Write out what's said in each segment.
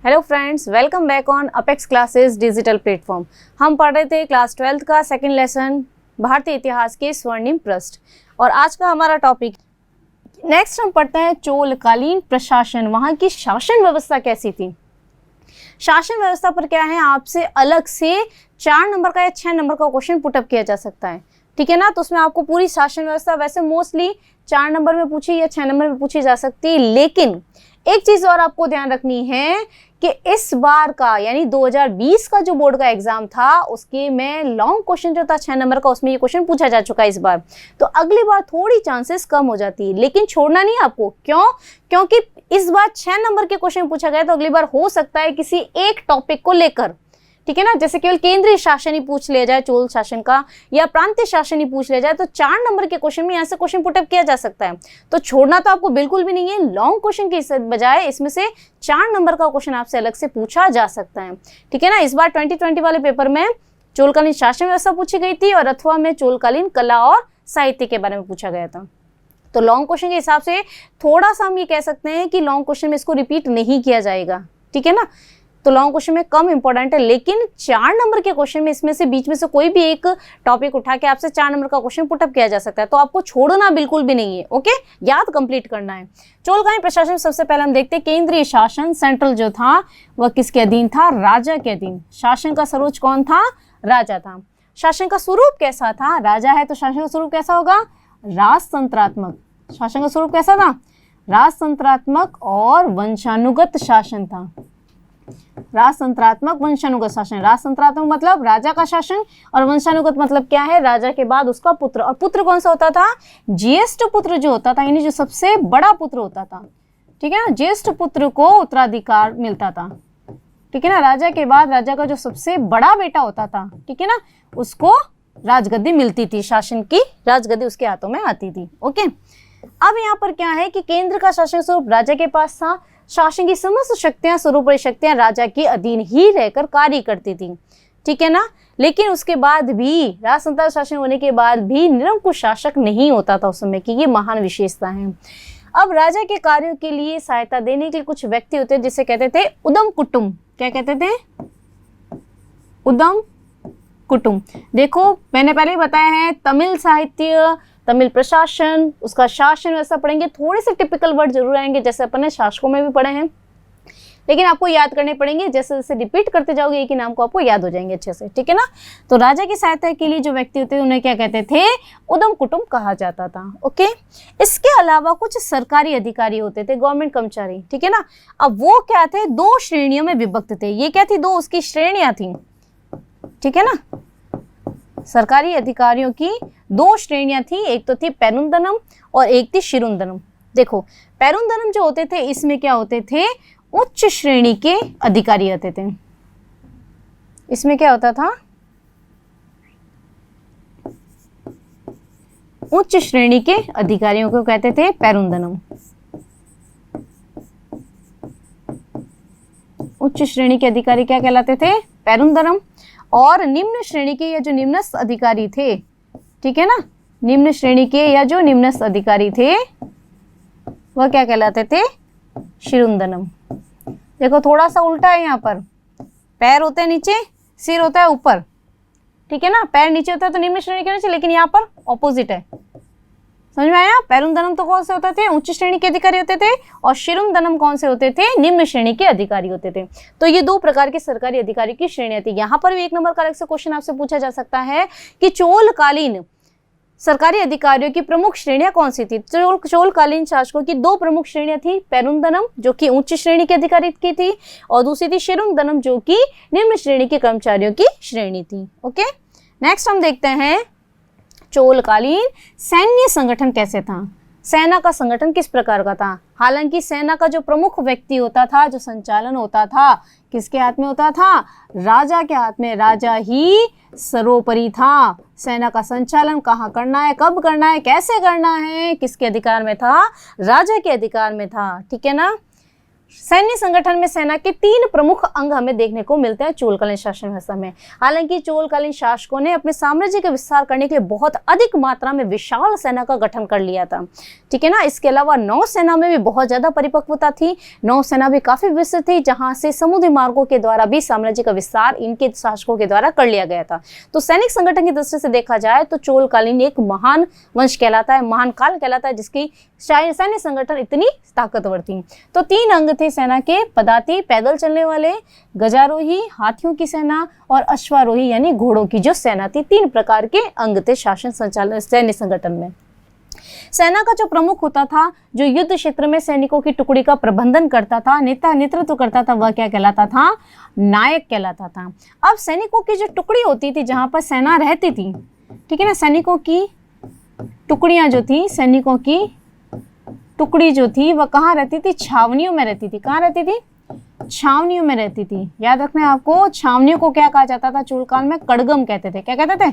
Hello friends, welcome back on apex classes digital platform. हम पढ़ रहे थे क्लास 12th का सेकंड लेसन भारतीय इतिहास के स्वर्णिम पृष्ठ, और आज का हमारा टॉपिक नेक्स्ट हम पढ़ते हैं चोलकालीन प्रशासन, वहाँ की शासन व्यवस्था कैसी थी। शासन व्यवस्था पर क्या है, आपसे अलग से 4 नंबर का या 6 नंबर का क्वेश्चन पुटअप किया जा सकता है, ठीक है ना। तो उसमें आपको पूरी शासन व्यवस्था वैसे मोस्टली 4 नंबर में पूछी या 6 नंबर में पूछी जा सकती है, लेकिन एक चीज और आपको ध्यान रखनी है कि इस बार का यानी 2020 का जो बोर्ड का एग्जाम था उसके में लॉन्ग क्वेश्चन जो था 6 नंबर का, उसमें ये क्वेश्चन पूछा जा चुका है इस बार। तो अगली बार थोड़ी चांसेस कम हो जाती है, लेकिन छोड़ना नहीं आपको। क्यों? क्योंकि इस बार 6 नंबर के क्वेश्चन पूछा गया, तो अगली बार हो सकता है किसी एक टॉपिक को लेकर, ठीक है ना। जैसे केवल केंद्रीय शासन ही पूछ लिया जाए चोल शासन का, या प्रांतीय शासन ही पूछ लिया जाए, तो 4 नंबर के क्वेश्चन में यहाँ से क्वेश्चन पुटअप किया जा सकता है। तो छोड़ना तो आपको बिल्कुल भी नहीं है। लॉन्ग क्वेश्चन के बजाय इसमें से 4 नंबर का क्वेश्चन आपसे अलग से पूछा जा सकता है, ठीक है ना। इस बार 2020 वाले पेपर में चोलकालीन शासन व्यवस्था पूछी गई थी, और अथवा में चोलकालीन कला और साहित्य के बारे में पूछा गया था। तो लॉन्ग क्वेश्चन के हिसाब से थोड़ा सा हम ये कह सकते हैं कि लॉन्ग क्वेश्चन में इसको रिपीट नहीं किया जाएगा, ठीक है ना। तो लॉन्ग क्वेश्चन में कम इंपॉर्टेंट है, लेकिन 4 नंबर के क्वेश्चन में इसमें से बीच में से कोई भी एक टॉपिक उठा के आपसे 4 नंबर का क्वेश्चन पुटअप किया जा सकता है। तो आपको छोड़ना बिल्कुल भी नहीं है, ओके, याद कंप्लीट करना है। चोलकालीन प्रशासन सबसे पहले हम देखते हैं केंद्रीय शासन, सेंट्रल जो था वह किसके अधीन था? राजा के अधीन। शासन का सर्वोच्च कौन था? राजा था। शासन का स्वरूप कैसा था? राजा है तो शासन का स्वरूप कैसा होगा? राजतंत्रात्मक। शासन का स्वरूप कैसा था? राजतंत्रात्मक और वंशानुगत शासन था। राजतंत्रात्मक वंशानुगत शासन। राजतंत्रात्मक मतलब राजा का शासन, और वंशानुगत मतलब क्या है? राजा के बाद उसका पुत्र। और पुत्र कौन सा होता था? ज्येष्ठ पुत्र जो होता था, यानी जो सबसे बड़ा पुत्र होता था, ठीक है ना। ज्येष्ठ पुत्र को उत्तराधिकार मिलता था, ठीक है ना। राजा के बाद राजा का जो सबसे बड़ा बेटा होता था, ठीक है ना, उसको राजगद्दी मिलती थी, शासन की राजगद्दी उसके हाथों में आती थी, ओके। अब यहाँ पर क्या है कि केंद्र का शासन स्वरूप राजा के पास था। शासन की समस्त शक्तियां, सर्वोपरि शक्तियां राजा के अधीन ही रहकर कार्य करती थी, ठीक है ना। लेकिन उसके बाद भी राजतंत्र शासन होने के बाद भी निरंकुश शासक नहीं होता था उस समय की, ये महान विशेषता है। अब राजा के कार्यों के लिए सहायता देने के लिए कुछ व्यक्ति होते हैं जिसे कहते थे उदम कुटुंब। क्या कहते थे? उदम कुटुंब। देखो मैंने पहले ही बताया है, तमिल साहित्य, तमिल प्रशासन, उसका शासन व्यवस्था पढ़ेंगे, थोड़े से टिपिकल वर्ड जरूर आएंगे जैसे अपन ने शासकों में भी पढ़े हैं, लेकिन आपको याद करने पड़ेंगे। जैसे जैसे रिपीट करते जाओगे एक ही नाम को आपको याद हो जाएंगे अच्छे से, ठीक है ना। तो राजा की सहायता के लिए जो व्यक्ति होते हैं उन्हें क्या कहते थे? उदम कुटुंब कहा जाता था, ओके। इसके अलावा कुछ सरकारी अधिकारी होते थे, गवर्नमेंट कर्मचारी, ठीक है ना। अब वो क्या थे? 2 श्रेणियों में विभक्त थे। ये क्या थी? 2 उसकी श्रेणियां थी, ठीक है ना। सरकारी अधिकारियों की 2 श्रेणियां थी, एक तो थी पेरुंदनम और एक थी शिरुंदनम। देखो पेरुंदनम जो होते थे इसमें क्या होते थे? उच्च श्रेणी के अधिकारी होते थे। इसमें क्या होता था? उच्च श्रेणी के अधिकारियों को कहते थे पेरुंदनम। उच्च श्रेणी के अधिकारी क्या कहलाते थे? पेरुंदनम। और निम्न श्रेणी के या जो निम्नस्थ अधिकारी थे, ठीक है ना, निम्न श्रेणी के या जो निम्नस्थ अधिकारी थे वह क्या कहलाते थे? शिरुंदनम। देखो थोड़ा सा उल्टा है यहाँ पर, पैर होते हैं नीचे, सिर होता है ऊपर, ठीक है ना। पैर नीचे होता है तो निम्न श्रेणी के नीचे, लेकिन यहाँ पर ऑपोजिट है। समझ में आया? पेरुंदनम तो कौन से होते थे? उच्च श्रेणी के अधिकारी होते थे, और शिरुंदनम कौन से होते थे? निम्न श्रेणी के अधिकारी होते थे। तो ये 2 प्रकार के सरकारी अधिकारी की श्रेणियां थी। यहाँ पर भी 1 नंबर का अलग से क्वेश्चन आपसे पूछा जा सकता है कि चोलकालीन सरकारी अधिकारियों की प्रमुख श्रेणियां कौन सी थी। चोलकालीन शासकों की 2 प्रमुख श्रेणियां थी, पेरुंदनम जो कि उच्च श्रेणी के अधिकारी की थी, और दूसरी थी शिरुंदनम जो कि निम्न श्रेणी के कर्मचारियों की श्रेणी थी, ओके। नेक्स्ट हम देखते हैं चोलकालीन सैन्य संगठन कैसे था। सेना का संगठन किस प्रकार का था? हालांकि सेना का जो प्रमुख व्यक्ति होता था, जो संचालन होता था, किसके हाथ में होता था? राजा के हाथ में। राजा ही सर्वोपरि था। सेना का संचालन कहाँ करना है, कब करना है, कैसे करना है, किसके अधिकार में था? राजा के अधिकार में था, ठीक है ना। सैन्य संगठन में सेना के 3 प्रमुख अंग हमें देखने को मिलते हैं चोलकालीन शासन व्यवस्था में। हालांकि चोलकालीन शासकों ने अपने साम्राज्य का विस्तार करने के लिए बहुत अधिक मात्रा में विशाल सेना का गठन कर लिया था, ठीक है ना। इसके अलावा नौसेना में भी बहुत ज्यादा परिपक्वता थी, नौसेना भी काफी विस्तृत थी, जहां से समुद्री मार्गों के द्वारा भी साम्राज्य का विस्तार इनके शासकों के द्वारा कर लिया गया था। तो सैनिक संगठन की दृष्टि से देखा जाए तो चोलकालीन एक महान वंश कहलाता है, महान काल कहलाता है, जिसकी सैन्य संगठन इतनी ताकतवर थी। तो 3 अंग थे सेना के, पदाति पैदल चलने वाले, गजारोही हाथियों की सेना, और अश्वारोही यानी घोड़ों की जो सेना थी। 3 प्रकार के अंग थे शासन संचालन सैन्य संगठन में। सेना का जो प्रमुख होता था, जो युद्ध क्षेत्र में सैनिकों की टुकड़ी का प्रबंधन करता था, नेतृत्व करता था, वह क्या कहलाता था? नायक कहलाता था। अब सैनिकों की जो टुकड़ी होती थी जहां पर सेना रहती थी, ठीक है ना, सैनिकों की टुकड़ियां जो थी, सैनिकों की टुकड़ी जो थी वह कहाँ रहती थी? छावनियों में रहती थी। कहाँ रहती थी? छावनियों में रहती थी। याद रखना है आपको, छावनियों को क्या कहा जाता था? चोलकाल में कड़गम कहते थे। क्या कहते थे?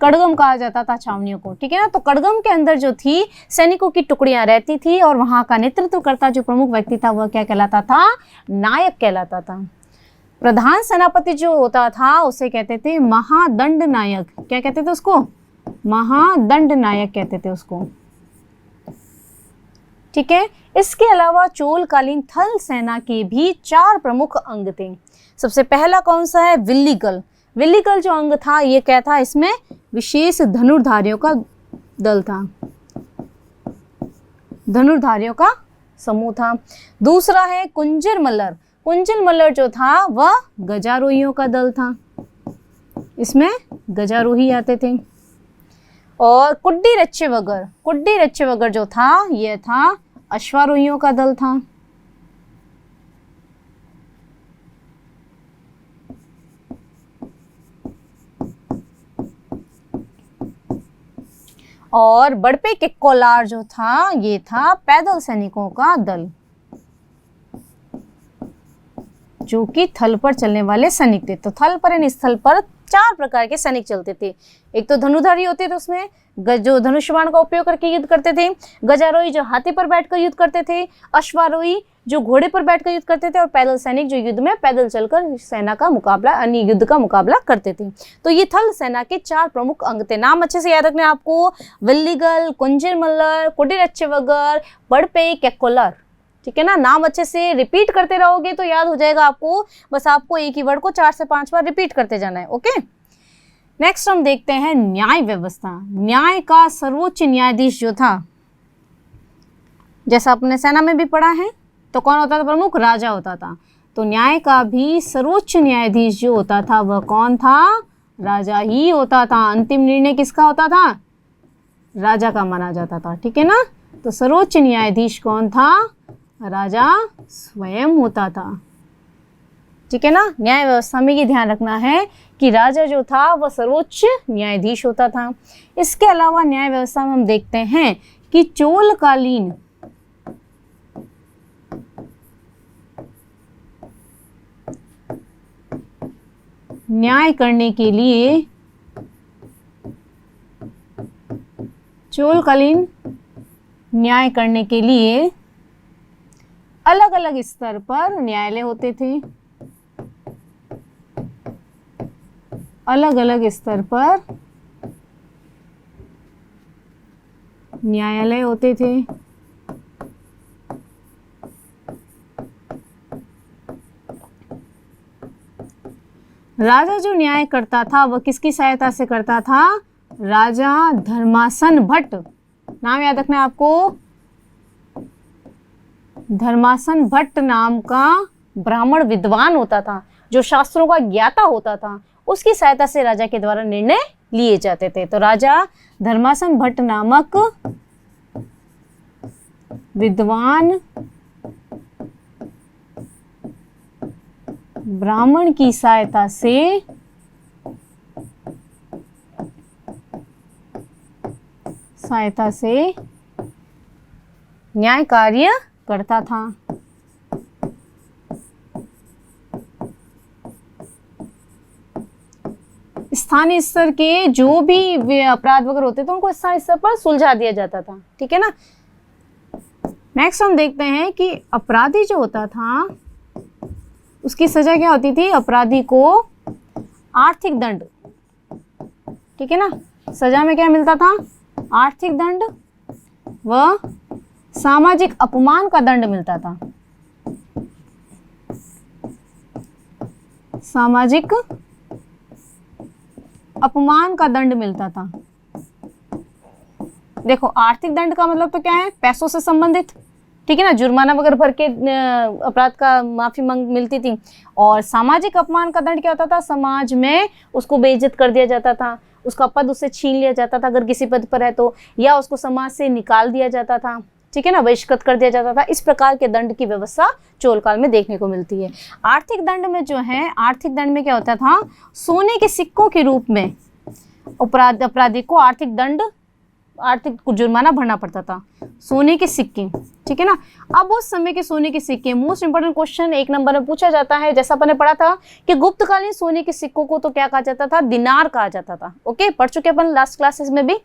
कड़गम कहा जाता था छावनियों को, ठीक है ना। तो कड़गम के अंदर जो थी सैनिकों की टुकड़ियां रहती थी, और वहां का नेतृत्व करता जो प्रमुख व्यक्ति था वह क्या कहलाता था? नायक कहलाता था। प्रधान सेनापति जो होता था उसे कहते थे महादंड नायक। क्या कहते थे उसको? महादंड नायक कहते थे उसको, ठीक है। इसके अलावा चोलकालीन थल सेना के भी 4 प्रमुख अंग थे। सबसे पहला कौन सा है? विल्लीकल। विल्लीकल जो अंग था ये क्या था? इसमें विशेष धनुर्धारियों का दल था, धनुर्धारियों का समूह था। दूसरा है कुंजर मल्लर। कुंजर मल्लर जो था वह गजारोहियों का दल था, इसमें गजारोही आते थे। और कुड्डी रच्चे वगर, कुड्डी रच्चे वगर जो था यह था अश्वारोहियों का दल था। और बड़पे के कोलार जो था ये था पैदल सैनिकों का दल, जो कि थल पर चलने वाले सैनिक थे। तो थल पर यानी स्थल पर 4 प्रकार के सैनिक चलते थे। एक तो धनुर्धारी होते थे, उसमें जो धनुष बाण का उपयोग करके युद्ध करते थे, गजारोही जो हाथी पर बैठकर युद्ध करते थे, अश्वारोही जो घोड़े पर बैठकर युद्ध करते थे, और पैदल सैनिक जो युद्ध में पैदल चलकर सेना का मुकाबला अन्य युद्ध का मुकाबला करते थे। तो ये थल सेना के 4 प्रमुख अंग थे। नाम अच्छे से याद रखने आपको, विल्लीगल, कुंजर मल्लर, कुडिरच्चेवगर, बड़पे केकोलर, ठीक है ना। नाम अच्छे से रिपीट करते रहोगे तो याद हो जाएगा आपको। बस आपको एक ही वर्ड को 4 से 5 बार रिपीट करते जाना है, ओके। नेक्स्ट हम देखते हैं न्याय व्यवस्था। न्याय का सर्वोच्च न्यायाधीश जो था, जैसा अपने सेना में भी पढ़ा है, तो कौन होता था? प्रमुख राजा होता था। तो न्याय का भी सर्वोच्च न्यायाधीश जो होता था वह कौन था? राजा ही होता था। अंतिम निर्णय किसका होता था? राजा का माना जाता था, ठीक है ना। तो सर्वोच्च न्यायाधीश कौन था? राजा स्वयं होता था, ठीक है ना। न्याय व्यवस्था में ये ध्यान रखना है कि राजा जो था वह सर्वोच्च न्यायाधीश होता था। इसके अलावा न्याय व्यवस्था में हम देखते हैं कि चोलकालीन न्याय करने के लिए, चोलकालीन न्याय करने के लिए अलग अलग स्तर पर न्यायालय होते थे। अलग अलग स्तर पर न्यायालय होते थे। राजा जो न्याय करता था वह किसकी सहायता से करता था? राजा धर्मासन भट्ट। नाम याद रखना है आपको, धर्मासन भट्ट नाम का ब्राह्मण विद्वान होता था, जो शास्त्रों का ज्ञाता होता था। उसकी सहायता से राजा के द्वारा निर्णय लिए जाते थे। तो राजा धर्मासन भट्ट नामक विद्वान ब्राह्मण की सहायता से न्याय कार्य करता था। स्थानीय स्तर के जो भी अपराध वगैरह होते थे उनको स्थानीय स्तर पर सुलझा दिया जाता था, ठीक है ना। नेक्स्ट हम देखते हैं कि अपराधी जो होता था उसकी सजा क्या होती थी। अपराधी को आर्थिक दंड, ठीक है ना, सजा में क्या मिलता था, आर्थिक दंड व सामाजिक अपमान का दंड मिलता था। सामाजिक अपमान का दंड मिलता था। देखो आर्थिक दंड का मतलब तो क्या है, पैसों से संबंधित, ठीक है ना, जुर्माना वगैरह भर के अपराध का माफी मांग मिलती थी। और सामाजिक अपमान का दंड क्या होता था, समाज में उसको बेइज्जत कर दिया जाता था, उसका पद उससे छीन लिया जाता था अगर किसी पद पर है तो, या उसको समाज से निकाल दिया जाता था, ठीक है ना, बहिष्कृत कर दिया जाता था। इस प्रकार के दंड की व्यवस्था चोल काल में देखने को मिलती है। आर्थिक दंड में जो है, आर्थिक दंड में क्या होता था, सोने के सिक्कों के रूप में अपराधी को आर्थिक जुर्माना भरना पड़ता था, सोने के सिक्के, ठीक है ना। अब उस समय के सोने के सिक्के, मोस्ट इंपोर्टेंट क्वेश्चन 1 नंबर में पूछा जाता है, जैसा अपन ने पढ़ा था कि गुप्तकालीन सोने के सिक्कों को तो क्या कहा जाता था, दिनार कहा जाता था। ओके, पढ़ चुके अपन लास्ट क्लासेस में भी।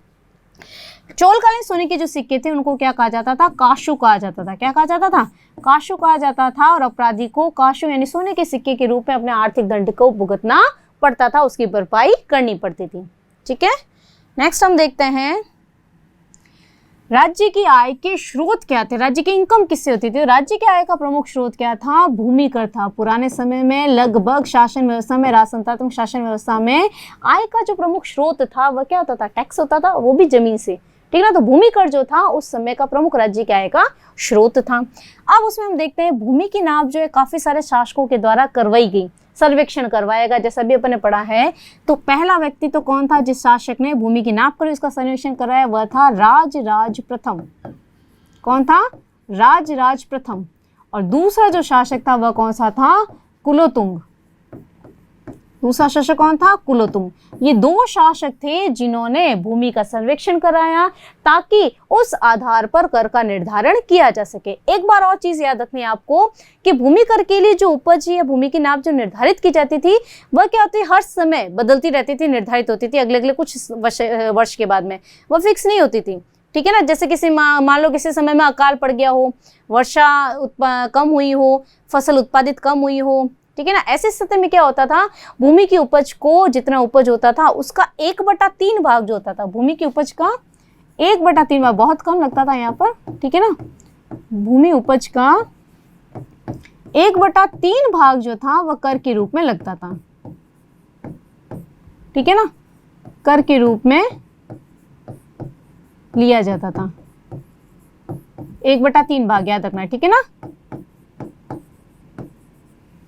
चोलकालीन सोने के जो सिक्के थे उनको क्या कहा जाता था, काशु कहा जाता था। क्या कहा जाता था, काशु कहा जाता था। और अपराधी को काशु यानी सोने के सिक्के के रूप में अपने आर्थिक दंड को भुगतना पड़ता था, उसकी भरपाई करनी पड़ती थी, ठीक है। नेक्स्ट हम देखते हैं राज्य की आय के स्रोत क्या थे, राज्य की इनकम किससे होती थी। राज्य की आय का प्रमुख स्रोत क्या था, भूमि कर था। पुराने समय में लगभग शासन व्यवस्था में, राजतंत्रात्मक शासन व्यवस्था में आय का जो प्रमुख स्रोत था वह क्या होता था, टैक्स होता था, वो भी जमीन से, ठीक है ना। तो भूमि कर जो था उस समय का प्रमुख राज्य की आय का स्रोत था। अब उसमें हम देखते हैं भूमि की नाप जो है काफी सारे शासकों के द्वारा करवाई गई, सर्वेक्षण करवाएगा, जैसा भी अपन ने पढ़ा है। तो पहला व्यक्ति तो कौन था जिस शासक ने भूमि की नाप कर उसका सर्वेक्षण करवाया, वह था राजराज प्रथम। कौन था, राजराज प्रथम। और दूसरा जो शासक था वह कौन सा था, कुलोतुंग। दूसरा शासक कौन था, कुलोतुंग। ये 2 शासक थे जिन्होंने भूमि का सर्वेक्षण कराया ताकि उस आधार पर कर का निर्धारण किया जा सके। एक बार और चीज याद रखनी है आपको कि भूमि कर के लिए जो उपज या भूमि की नाप जो निर्धारित की जाती थी वह क्या होती है, हर समय बदलती रहती थी, निर्धारित होती थी अगले अगले कुछ वर्ष के बाद में, वह फिक्स नहीं होती थी, ठीक है ना। जैसे किसी मान लो किसी समय में अकाल पड़ गया हो, वर्षा कम हुई हो, फसल उत्पादित कम हुई हो, ठीक है ना। ऐसी स्थिति में क्या होता था, भूमि की उपज को जितना उपज होता था उसका 1/3 भाग जो होता था, भूमि की उपज का 1/3 भाग, बहुत कम लगता था यहाँ पर, ठीक है ना। भूमि उपज का 1/3 भाग जो था वह कर के रूप में लगता था, ठीक है ना, कर के रूप में लिया जाता था। 1/3 भाग याद रखना, ठीक है ना।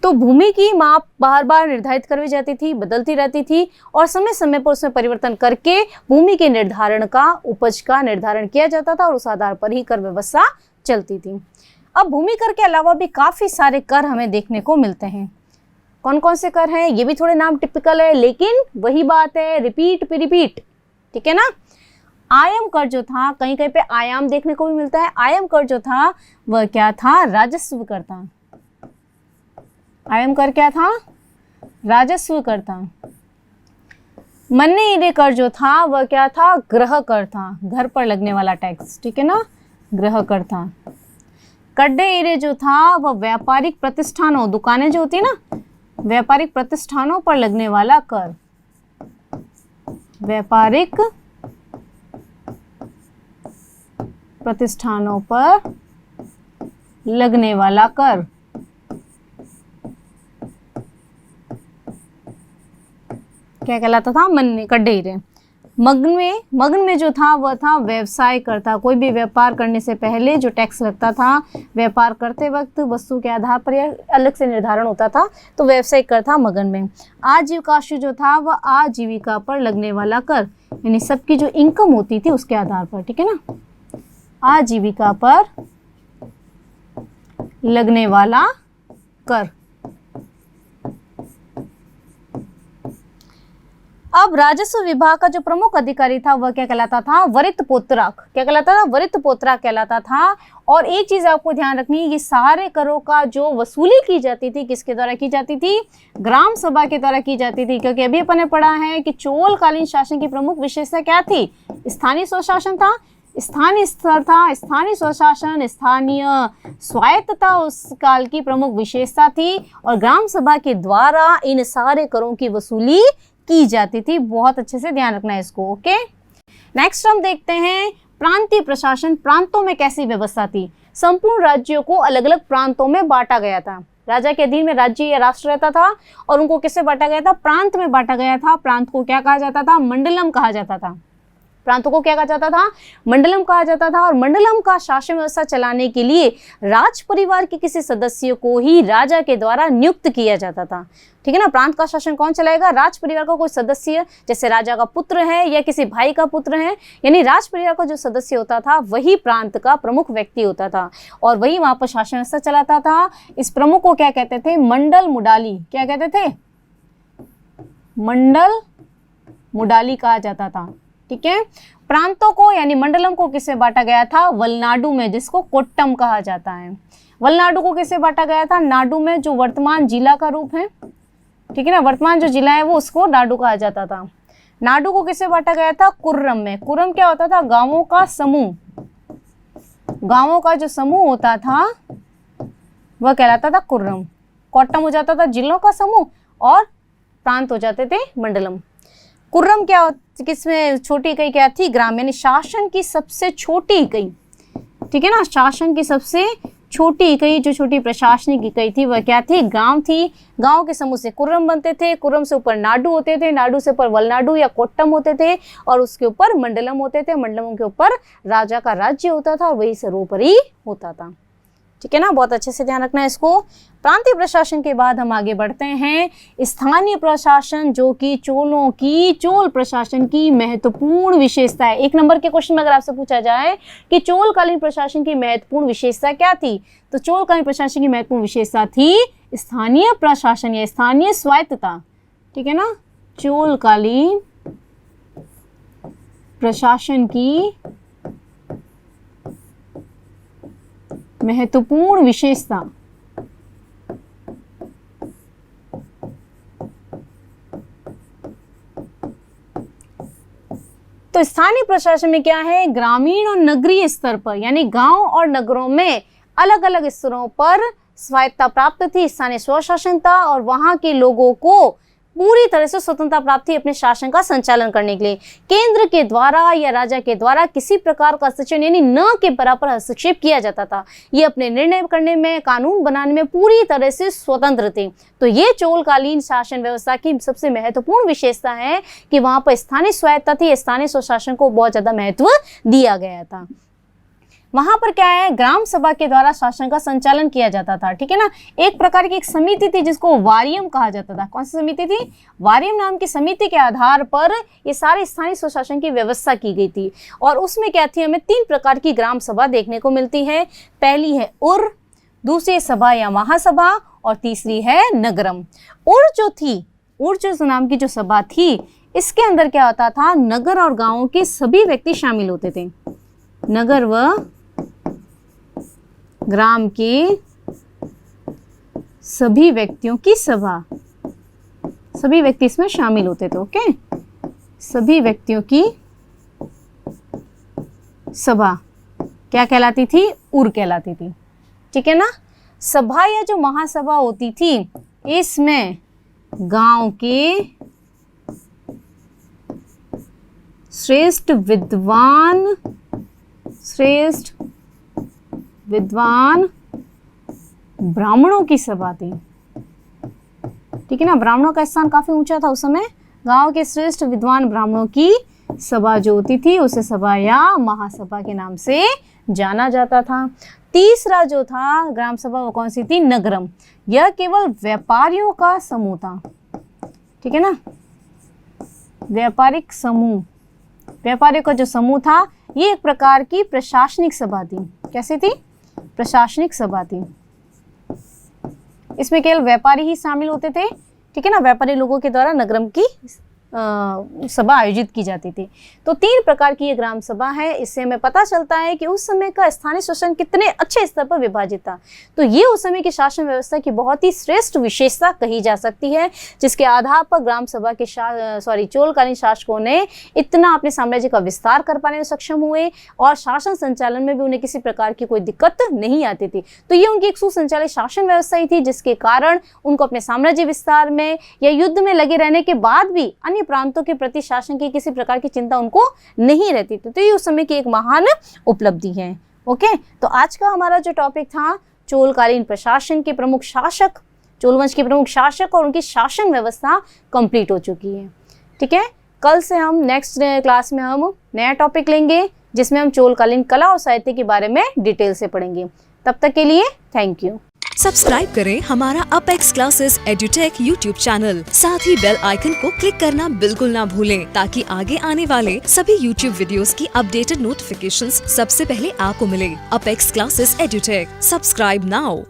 तो भूमि की माप बार बार निर्धारित करवाई जाती थी, बदलती रहती थी और समय समय पर उसमें परिवर्तन करके भूमि के निर्धारण का, उपज का निर्धारण किया जाता था और उस आधार पर ही कर व्यवस्था चलती थी। अब भूमि कर के अलावा भी काफी सारे कर हमें देखने को मिलते हैं। कौन कौन से कर हैं, ये भी थोड़े नाम टिपिकल है लेकिन वही बात है, रिपीट पे रिपीट, ठीक है ना। आयम कर जो था, कहीं कहीं पे आयाम देखने को भी मिलता है। आयम कर जो था वह क्या था, राजस्व कर था। आयम कर क्या था, राजस्व कर था। मन्ने ईरे कर जो था वह क्या था, ग्रह कर था, घर पर लगने वाला टैक्स, ठीक है ना, ग्रह कर था। कड्डे ईरे जो था वह व्यापारिक प्रतिष्ठानों, दुकानें जो होती है ना, व्यापारिक प्रतिष्ठानों पर लगने वाला कर, व्यापारिक प्रतिष्ठानों पर लगने वाला कर। क्या कहलाता था, मन्ने कड्डे हीरे। मग्न में जो था वह था व्यवसाय कर था। कोई भी व्यापार करने से पहले जो टैक्स लगता था, व्यापार करते वक्त वस्तु के आधार पर यह अलग से निर्धारण होता था, तो व्यवसाय कर था मगन में। आजीविकाशु जो था वह आजीविका पर लगने वाला कर, यानी सबकी जो इनकम होती थी उसके आधार पर, ठीक है ना, आजीविका पर लगने वाला कर। अब राजस्व विभाग का जो प्रमुख अधिकारी था वह क्या कहलाता था, वरित पोत्राक। क्या कहलाता था, वरित पोत्राक कहलाता था। और एक चीज आपको ध्यान रखनी है, ये सारे करों का जो वसूली की जाती थी किसके द्वारा की जाती थी, ग्राम सभा के द्वारा की जाती थी। क्योंकि अभी अपन ने पढ़ा है कि चोल कालीन शासन की प्रमुख विशेषता क्या थी, स्थानीय स्वशासन था। स्थानीय स्तर था, स्थानीय स्वशासन, स्थानीय स्वायत्तता उस काल की प्रमुख विशेषता थी और ग्राम सभा के द्वारा इन सारे करों की वसूली की जाती थी। बहुत अच्छे से ध्यान रखना है इसको। ओके, नेक्स्ट हम देखते हैं प्रांतीय प्रशासन। प्रांतों में कैसी व्यवस्था थी? संपूर्ण राज्यों को अलग अलग प्रांतों में बांटा गया था। राजा के अधीन में राज्य या राष्ट्र रहता था और उनको किससे बांटा गया था? प्रांत में बांटा गया था। प्रांत को क्या कहा जाता था? मंडलम कहा जाता था। प्रांतों को क्या कहा जाता था? मंडलम कहा जाता था। और मंडलम का शासन व्यवस्था चलाने के लिए राज परिवार के किसी सदस्य को ही राजा के द्वारा नियुक्त किया जाता था। ठीक है ना। प्रांत का शासन कौन चलाएगा? राज परिवार का कोई सदस्य, जैसे राजा का पुत्र है या किसी भाई का पुत्र है, यानी राज परिवार का जो सदस्य होता था वही प्रांत का प्रमुख व्यक्ति होता था और वही वहां पर शासन व्यवस्था चलाता था। इस प्रमुख को क्या कहते थे? मंडल मुडाली। क्या कहते थे? मंडल मुडाली कहा जाता था। ठीक है। प्रांतों को यानी मंडलम को किससे बांटा गया था? वलनाडु में, जिसको कोट्टम कहा जाता है। वलनाडु को किससे बांटा गया था? नाडु में, जो वर्तमान जिला का रूप है। ठीक है ना। वर्तमान जो जिला है वो उसको नाडु कहा जाता था। नाडु को किससे बांटा गया था? कुर्रम में। कुर्रम क्या होता था? गांवों का समूह। गांवों का जो समूह होता था वह कहलाता था कुर्रम। कोट्टम हो जाता था जिलों का समूह और प्रांत हो जाते थे मंडलम। कुर्रम क्या, किसमें छोटी इकाई क्या थी? ग्राम, यानी शासन की सबसे छोटी इकाई। ठीक है ना। शासन की सबसे छोटी इकाई, जो छोटी प्रशासनिक इकाई थी वह क्या थी? गांव थी। गांव के समूह से कुर्रम बनते थे। कुर्रम से ऊपर नाडु होते थे। नाडु से ऊपर वलनाडु या कोट्टम होते थे और उसके ऊपर मंडलम होते थे। मंडलमों के ऊपर राजा का राज्य होता था और वही सर्वोपरि होता था। ठीक है ना। बहुत अच्छे से ध्यान रखना है इसको। प्रांतीय प्रशासन के बाद हम आगे बढ़ते हैं स्थानीय प्रशासन, जो कि चोल प्रशासन की महत्वपूर्ण विशेषता है। 1 नंबर के क्वेश्चन में अगर आपसे पूछा जाए कि चोलकालीन प्रशासन की महत्वपूर्ण विशेषता क्या थी, तो चोलकालीन प्रशासन की महत्वपूर्ण विशेषता थी स्थानीय प्रशासन या स्थानीय स्वायत्तता। ठीक है ना। चोलकालीन प्रशासन की महत्वपूर्ण विशेषता। तो स्थानीय प्रशासन में क्या है? ग्रामीण और नगरीय स्तर पर, यानी गांव और नगरों में अलग अलग स्तरों पर स्वायत्तता प्राप्त थी, स्थानीय स्वशासन था और वहां के लोगों को पूरी तरह से स्वतंत्रता प्राप्त थी अपने शासन का संचालन करने के लिए। केंद्र के द्वारा या राजा के द्वारा किसी प्रकार का हस्तक्षेप यानी न के बराबर हस्तक्षेप किया जाता था। ये अपने निर्णय करने में, कानून बनाने में पूरी तरह से स्वतंत्र थे। तो ये चोलकालीन शासन व्यवस्था की सबसे महत्वपूर्ण विशेषता है कि वहां पर स्थानीय स्वायत्तता थी, स्थानीय स्वशासन को बहुत ज्यादा महत्व दिया गया था। वहां पर क्या है? ग्राम सभा के द्वारा शासन का संचालन किया जाता था। ठीक है ना। एक प्रकार की एक समिति थी जिसको वारियम कहा जाता था। कौन सी समिति थी? वारियम नाम की समिति के आधार पर ये सारे स्थानीय स्वशासन की व्यवस्था की गई थी और उसमें क्या थी? हमें 3 प्रकार की ग्राम सभा देखने को मिलती है। पहली है उर, दूसरी सभा या महासभा और तीसरी है नगरम। उर जो नाम की जो सभा थी, इसके अंदर क्या होता था? नगर और गांवों के सभी व्यक्ति शामिल होते थे। नगर व ग्राम के सभी व्यक्तियों की सभा, सभी व्यक्ति इसमें शामिल होते थे। ओके, सभी व्यक्तियों की सभा क्या कहलाती थी? उर कहलाती थी। ठीक है ना। सभा या जो महासभा होती थी, इसमें गांव के श्रेष्ठ विद्वान ब्राह्मणों की सभा थी। ठीक है ना। ब्राह्मणों का स्थान काफी ऊंचा था उस समय। गांव के श्रेष्ठ विद्वान ब्राह्मणों की सभा जो होती थी उसे सभा या महासभा के नाम से जाना जाता था। तीसरा जो था ग्राम सभा, वो कौन सी थी? नगरम। यह केवल व्यापारियों का समूह था। ठीक है ना। व्यापारिक समूह, व्यापारियों का जो समूह था, ये एक प्रकार की प्रशासनिक सभा थी। कैसी थी? प्रशासनिक सभा थी। इसमें केवल व्यापारी ही शामिल होते थे। ठीक है ना। व्यापारी लोगों के द्वारा नगरम की सभा आयोजित की जाती थी। तो 3 प्रकार की ये ग्राम सभा है। इससे हमें पता चलता है कि उस समय का स्थानीय शासन कितने अच्छे स्तर पर विभाजित था। तो ये उस समय की शासन व्यवस्था की बहुत ही श्रेष्ठ विशेषता कही जा सकती है, जिसके आधार पर ग्राम सभा के चोलकालीन शासकों ने इतना अपने साम्राज्य का विस्तार कर पाने में सक्षम हुए और शासन संचालन में भी उन्हें किसी प्रकार की कोई दिक्कत नहीं आती थी। तो ये उनकी एक सुसंचालित शासन व्यवस्था ही थी, जिसके कारण उनको अपने साम्राज्य विस्तार में या युद्ध में लगे रहने के बाद भी अन्य प्रांतों के प्रति शासन की किसी प्रकार की चिंता उनको नहीं रहती थी। तो ये उस समय की एक महान उपलब्धि है। ओके, तो आज का हमारा जो टॉपिक था चोलकालीन प्रशासन के प्रमुख शासक, चोल वंश के प्रमुख शासक और उनकी शासन व्यवस्था कंप्लीट हो चुकी है। ठीक है, कल से हम नेक्स्ट क्लास में हम नया टॉपिक लेंगे, जिसमें हम चोलकालीन कला और साहित्य के बारे में डिटेल से पढ़ेंगे। तब तक के लिए थैंक यू। सब्सक्राइब करें हमारा Apex classes edutech YouTube channel, साथ ही बेल आइकन को क्लिक करना बिल्कुल ना भूलें, ताकि आगे आने वाले सभी यूट्यूब वीडियोस की अपडेटेड नोटिफिकेशंस सबसे पहले आपको मिले। Apex classes edutech, subscribe now.